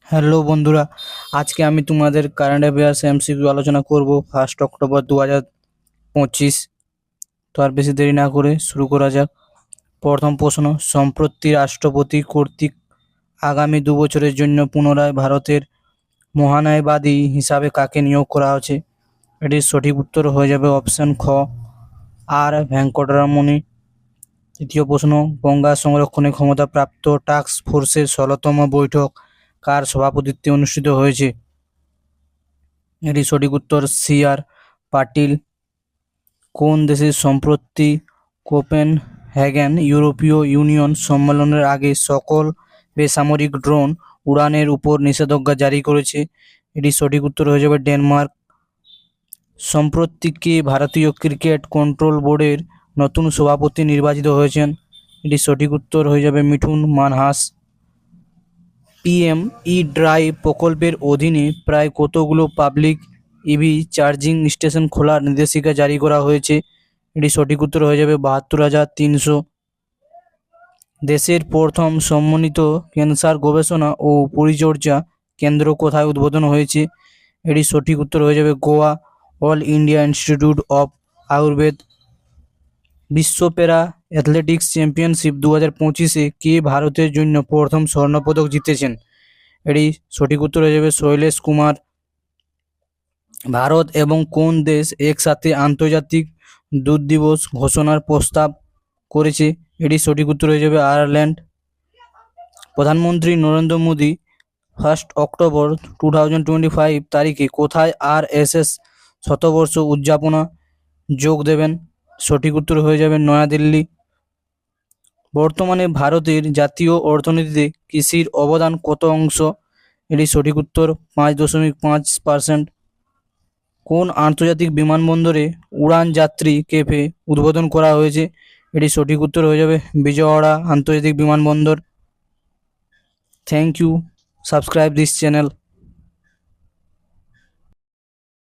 Hello বন্ধুরা, আজকে আমি তোমাদের কারেন্ট অ্যাফেয়ার্স এমসিকিউ আলোচনা করব 1 অক্টোবর 2025। তো আর বেশি দেরি না করে শুরু করা যাক। প্রথম প্রশ্ন, সম্প্রতি রাষ্ট্রপতি কর্তৃক আগামী 2 বছরের জন্য পুনরায় ভারতের মহান্যায়বাদী হিসাবে কাকে নিয়োগ করা হয়েছে? এটির সঠিক উত্তর হয়ে যাবে অপশন খ, আর ভেঙ্কটরমণি। তৃতীয় প্রশ্ন, গঙ্গা সংরক্ষণে ক্ষমতাপ্রাপ্ত টাস্ক ফোর্সের 16তম বৈঠক কার সভাপতিত্বে অনুষ্ঠিত হয়েছে? এটির সঠিক উত্তর সি আর পাটিল। কোন দেশের সম্প্রতি কোপেনহেগেন ইউরোপীয় ইউনিয়ন সম্মেলনের আগে সকল বেসামরিক ড্রোন উড়ানের উপর নিষেধাজ্ঞা জারি করেছে? এটির সঠিক উত্তর হয়ে যাবে ডেনমার্ক। সম্প্রতি কে ভারতীয় ক্রিকেট কন্ট্রোল বোর্ডের নতুন সভাপতি নির্বাচিত হয়েছেন? এটির সঠিক উত্তর হয়ে যাবে মিঠুন মানহাস। পিএম ই ড্রাইভ প্রকল্পের অধীনে প্রায় কতগুলো পাবলিক ইভি চার্জিং স্টেশন খোলার নির্দেশিকা জারি করা হয়েছে? এটি সঠিক উত্তর হয়ে যাবে 72,300। দেশের প্রথম সমন্বিত ক্যান্সার গবেষণা ও পরিচর্যা কেন্দ্র কোথায় উদ্বোধন হয়েছে? এটি সঠিক উত্তর হয়ে যাবে Goa all India institute of Ayurveda. বিশ্ব প্যারা অ্যাথলেটিক্স চ্যাম্পিয়নশিপ 2025-এ কে ভারতের জন্য প্রথম স্বর্ণপদক জিতেছেন? এটি সঠিক উত্তর হয়ে যাবে শৈলেশ কুমার। ভারত এবং কোন দেশ একসাথে আন্তর্জাতিক দুধ দিবস ঘোষণার প্রস্তাব করেছে? এটি সঠিক উত্তর হয়ে যাবে আয়ারল্যান্ড। প্রধানমন্ত্রী নরেন্দ্র মোদী 1 অক্টোবর 2025 তারিখে কোথায় RSS শতবর্ষ উদযাপনা যোগ দেবেন? সঠিক উত্তর হয়ে যাবে নয়াদিল্লি। বর্তমানে ভারতের জাতীয় অর্থনীতিতে কৃষির অবদান কত অংশ? এটি সঠিক উত্তর 5.5%। কোন আন্তর্জাতিক বিমানবন্দরে উড়ান যাত্রী ক্যাফে উদ্বোধন করা হয়েছে? এটি সঠিক উত্তর হয়ে যাবে বিজয়ওয়াড়া আন্তর্জাতিক বিমানবন্দর। Thank you, subscribe this channel.